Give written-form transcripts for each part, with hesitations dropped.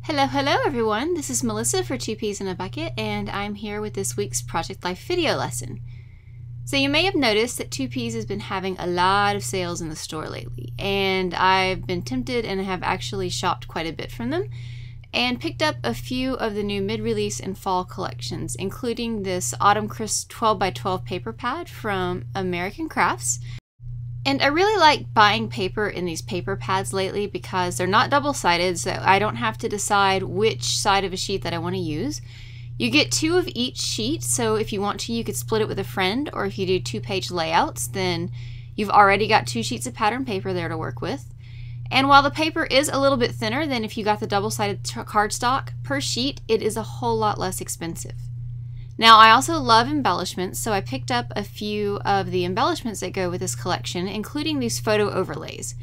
Hello everyone, this is Melissa for Two Peas in a Bucket, and I'm here with this week's Project Life video lesson. So you may have noticed that Two Peas has been having a lot of sales in the store lately, and I've been tempted and have actually shopped quite a bit from them, and picked up a few of the new mid-release and fall collections, including this Autumn Crisp 12x12 paper pad from American Crafts. And I really like buying paper in these paper pads lately because they're not double-sided, so I don't have to decide which side of a sheet that I want to use. You get two of each sheet, so if you want to, you could split it with a friend, or if you do two-page layouts, then you've already got two sheets of pattern paper there to work with. And while the paper is a little bit thinner than if you got the double-sided cardstock, per sheet it is a whole lot less expensive. Now, I also love embellishments, so I picked up a few of the embellishments that go with this collection, including these photo overlays.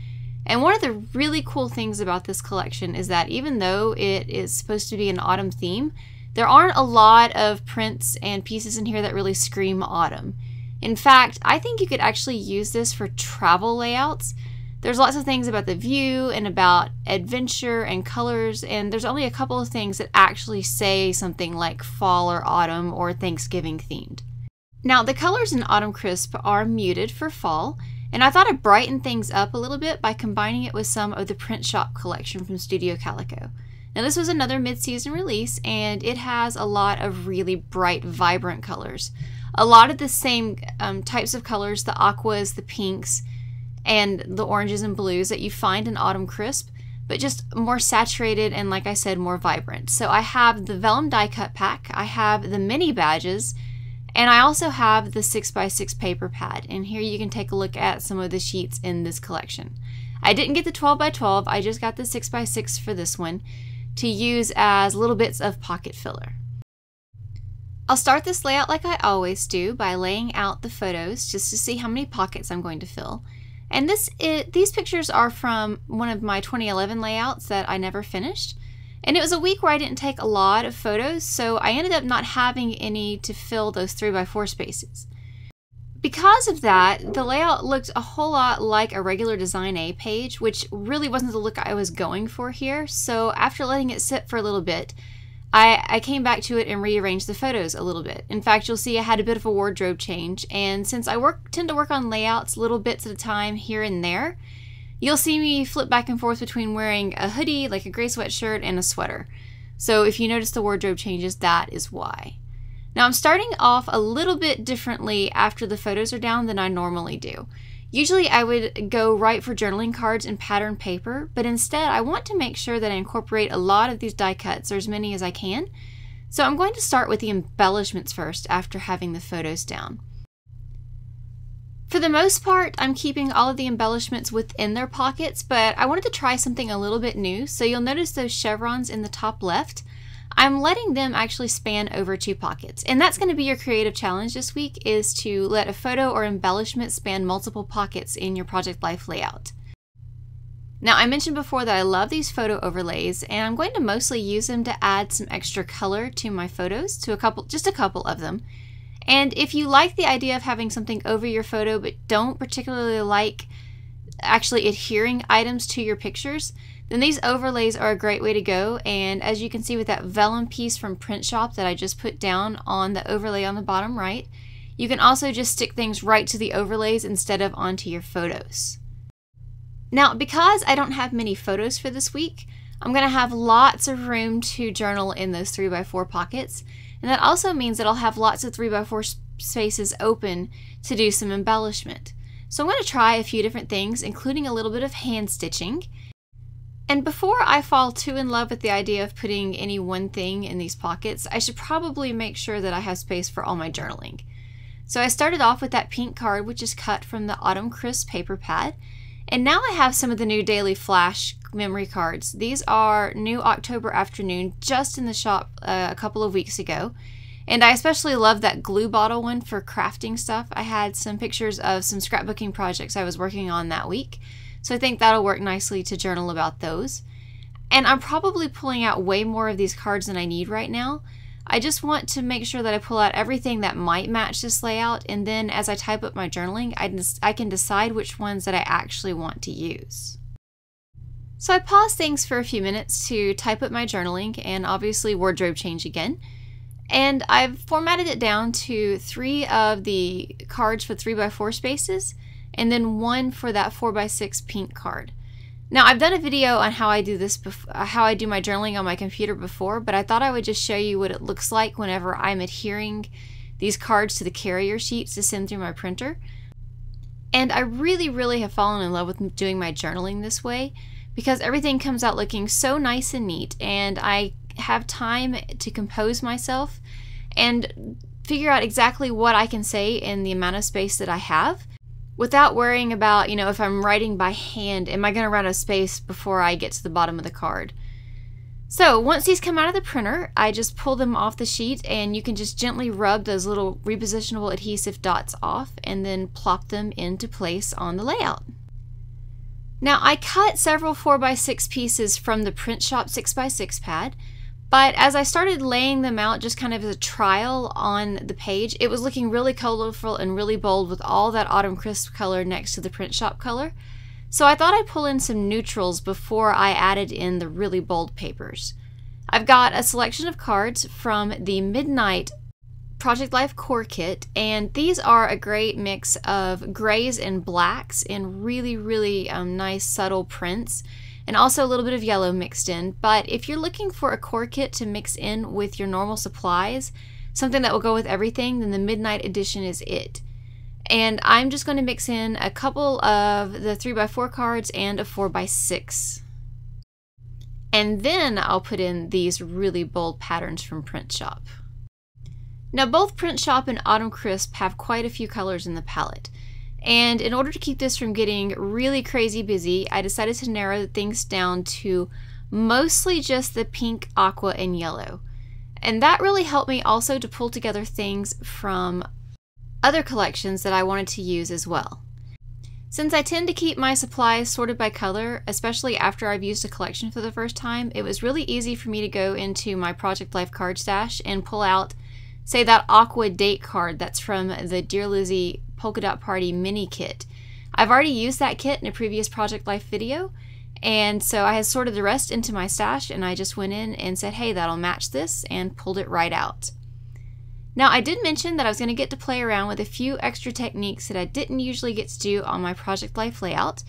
And one of the really cool things about this collection is that even though it is supposed to be an autumn theme, there aren't a lot of prints and pieces in here that really scream autumn. In fact, I think you could actually use this for travel layouts. There's lots of things about the view and about adventure and colors, and there's only a couple of things that actually say something like fall or autumn or Thanksgiving themed. Now, the colors in Autumn Crisp are muted for fall, and I thought I'd brighten things up a little bit by combining it with some of the print shop collection from Studio Calico. Now, this was another mid-season release, and it has a lot of really bright, vibrant colors. A lot of the same types of colors, the aquas, the pinks, and the oranges and blues that you find in Autumn Crisp, but just more saturated and, like I said, more vibrant. So I have the vellum die cut pack, I have the mini badges, and I also have the 6x6 paper pad. And here you can take a look at some of the sheets in this collection. I didn't get the 12x12, I just got the 6x6 for this one to use as little bits of pocket filler. I'll start this layout like I always do by laying out the photos just to see how many pockets I'm going to fill. And these pictures are from one of my 2011 layouts that I never finished. And it was a week where I didn't take a lot of photos, so I ended up not having any to fill those 3x4 spaces. Because of that, the layout looked a whole lot like a regular Design A page, which really wasn't the look I was going for here. So after letting it sit for a little bit, I came back to it and rearranged the photos a little bit. In fact, you'll see I had a bit of a wardrobe change, and since I tend to work on layouts little bits at a time here and there, you'll see me flip back and forth between wearing a hoodie, like a gray sweatshirt, and a sweater. So if you notice the wardrobe changes, that is why. Now, I'm starting off a little bit differently after the photos are down than I normally do. Usually I would go right for journaling cards and pattern paper, but instead I want to make sure that I incorporate a lot of these die cuts, or as many as I can. So I'm going to start with the embellishments first after having the photos down. For the most part, I'm keeping all of the embellishments within their pockets, but I wanted to try something a little bit new. So you'll notice those chevrons in the top left. I'm letting them actually span over two pockets, and that's going to be your creative challenge this week, is to let a photo or embellishment span multiple pockets in your Project Life layout. Now, I mentioned before that I love these photo overlays, and I'm going to mostly use them to add some extra color to my photos, to just a couple of them. And if you like the idea of having something over your photo but don't particularly like actually adhering items to your pictures, then these overlays are a great way to go. And as you can see with that vellum piece from Print Shop that I just put down on the overlay on the bottom right, you can also just stick things right to the overlays instead of onto your photos. Now, because I don't have many photos for this week, I'm going to have lots of room to journal in those 3x4 pockets, and that also means that I'll have lots of 3x4 spaces open to do some embellishment. So I'm going to try a few different things, including a little bit of hand stitching. And before I fall too in love with the idea of putting any one thing in these pockets, I should probably make sure that I have space for all my journaling. So I started off with that pink card, which is cut from the Autumn Crisp paper pad. And now I have some of the new Daily Flash memory cards. These are new October afternoon, just in the shop a couple of weeks ago. And I especially love that glue bottle one for crafting stuff. I had some pictures of some scrapbooking projects I was working on that week, so I think that'll work nicely to journal about those. And I'm probably pulling out way more of these cards than I need right now. I just want to make sure that I pull out everything that might match this layout, and then as I type up my journaling, I can decide which ones that I actually want to use. So I paused things for a few minutes to type up my journaling and obviously wardrobe change again. And I've formatted it down to 3 of the cards for 3x4 spaces and then 1 for that 4x6 pink card. Now I've done a video on how I do this, how I do my journaling on my computer before, but I thought I would just show you what it looks like whenever I'm adhering these cards to the carrier sheets to send through my printer. And I really have fallen in love with doing my journaling this way because everything comes out looking so nice and neat, and I have time to compose myself and figure out exactly what I can say in the amount of space that I have without worrying about, if I'm writing by hand, am I going to run out of space before I get to the bottom of the card? So once these come out of the printer, I just pull them off the sheet, and you can just gently rub those little repositionable adhesive dots off and then plop them into place on the layout. Now I cut several 4x6 pieces from the Print Shop 6x6 pad, but as I started laying them out just kind of as a trial on the page, it was looking really colorful and really bold with all that Autumn Crisp color next to the Print Shop color. So I thought I'd pull in some neutrals before I added in the really bold papers. I've got a selection of cards from the Midnight Project Life Core Kit, and these are a great mix of grays and blacks in really nice subtle prints, and also a little bit of yellow mixed in. But if you're looking for a core kit to mix in with your normal supplies, something that will go with everything, then the Midnight Edition is it. And I'm just going to mix in a couple of the 3x4 cards and a 4x6. And then I'll put in these really bold patterns from Print Shop. Now both Print Shop and Autumn Crisp have quite a few colors in the palette. And in order to keep this from getting really crazy busy, I decided to narrow things down to mostly just the pink, aqua, and yellow. And that really helped me also to pull together things from other collections that I wanted to use as well. Since I tend to keep my supplies sorted by color, especially after I've used a collection for the first time, it was really easy for me to go into my Project Life card stash and pull out, say, that aqua date card that's from the Dear Lizzie Polka Dot Party mini kit. I've already used that kit in a previous Project Life video, and so I had sorted the rest into my stash, and I just went in and said, hey, that'll match this, and pulled it right out. Now I did mention that I was going to get to play around with a few extra techniques that I didn't usually get to do on my Project Life layout,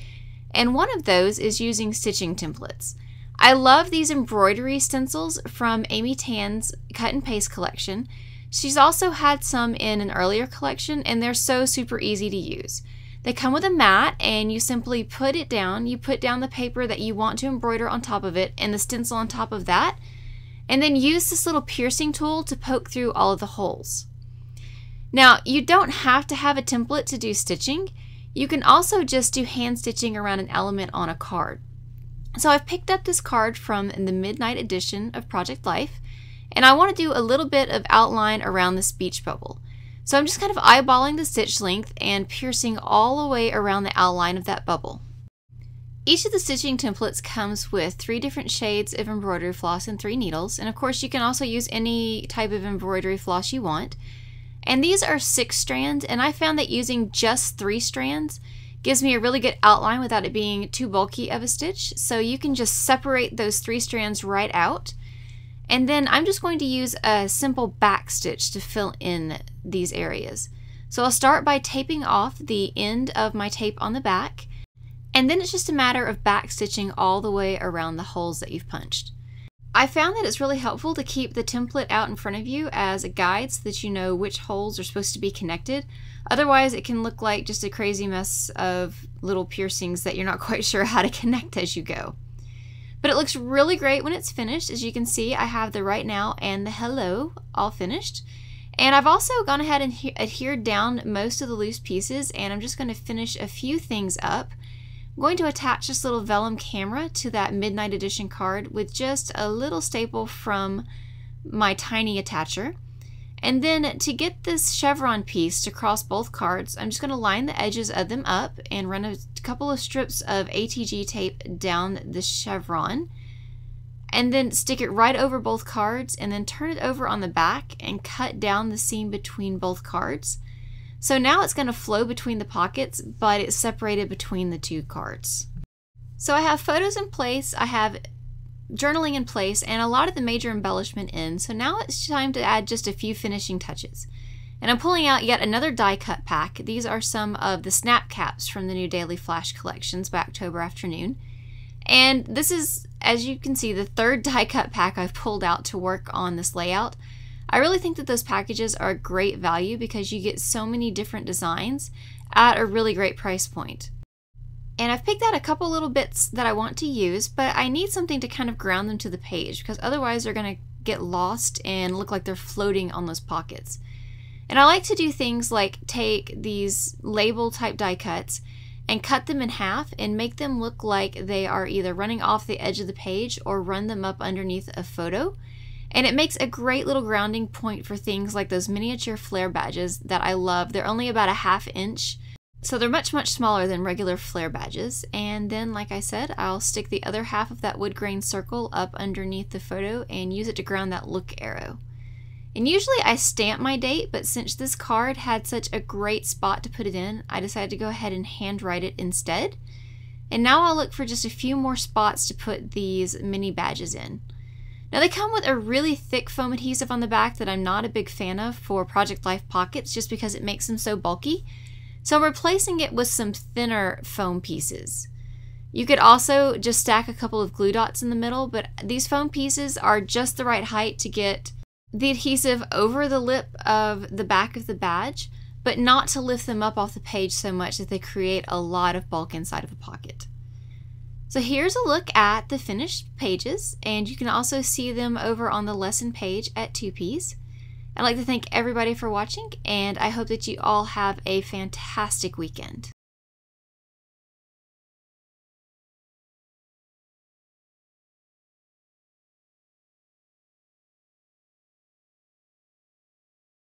and one of those is using stitching templates. I love these embroidery stencils from Amy Tan's Cut and Paste collection. She's also had some in an earlier collection, and they're so super easy to use. They come with a mat, and you simply put it down. You put down the paper that you want to embroider on top of it and the stencil on top of that, and then use this little piercing tool to poke through all of the holes. Now, you don't have to have a template to do stitching. You can also just do hand stitching around an element on a card. So I've picked up this card from the Midnight Edition of Project Life, and I want to do a little bit of outline around the speech bubble. So I'm just kind of eyeballing the stitch length and piercing all the way around the outline of that bubble. Each of the stitching templates comes with 3 different shades of embroidery floss and 3 needles, and of course you can also use any type of embroidery floss you want. And these are 6 strands, and I found that using just 3 strands gives me a really good outline without it being too bulky of a stitch. So you can just separate those 3 strands right out. And then I'm just going to use a simple back stitch to fill in these areas. So I'll start by taping off the end of my tape on the back, and then it's just a matter of back stitching all the way around the holes that you've punched. I found that it's really helpful to keep the template out in front of you as a guide so that you know which holes are supposed to be connected. Otherwise it can look like just a crazy mess of little piercings that you're not quite sure how to connect as you go. But it looks really great when it's finished. As you can see, I have the right now and the hello all finished. And I've also gone ahead and adhered down most of the loose pieces, and I'm just going to finish a few things up. I'm going to attach this little vellum camera to that Midnight Edition card with just a little staple from my tiny attacher. And then to get this chevron piece to cross both cards, I'm just going to line the edges of them up and run a couple of strips of ATG tape down the chevron, and then stick it right over both cards, and then turn it over on the back and cut down the seam between both cards. So now it's going to flow between the pockets, but it's separated between the 2 cards. So I have photos in place, I have journaling in place, and a lot of the major embellishment in, so now it's time to add just a few finishing touches. And I'm pulling out yet another die cut pack. These are some of the snap caps from the new Daily Flash collections by October afternoon. And this is, as you can see, the third die cut pack I've pulled out to work on this layout. I really think that those packages are a great value because you get so many different designs at a really great price point. And I've picked out a couple little bits that I want to use, but I need something to kind of ground them to the page because otherwise they're going to get lost and look like they're floating on those pockets. And I like to do things like take these label type die cuts and cut them in half and make them look like they are either running off the edge of the page or run them up underneath a photo. And it makes a great little grounding point for things like those miniature flare badges that I love. They're only about a ½ inch, so they're much smaller than regular flare badges. And then, like I said, I'll stick the other half of that wood grain circle up underneath the photo and use it to ground that look arrow. And usually I stamp my date, but since this card had such a great spot to put it in, I decided to go ahead and handwrite it instead. And now I'll look for just a few more spots to put these mini badges in. Now they come with a really thick foam adhesive on the back that I'm not a big fan of for Project Life pockets just because it makes them so bulky. So I'm replacing it with some thinner foam pieces. You could also just stack a couple of glue dots in the middle, but these foam pieces are just the right height to get the adhesive over the lip of the back of the badge, but not to lift them up off the page so much that they create a lot of bulk inside of the pocket. So here's a look at the finished pages, and you can also see them over on the lesson page at 2Ps. I'd like to thank everybody for watching, and I hope that you all have a fantastic weekend.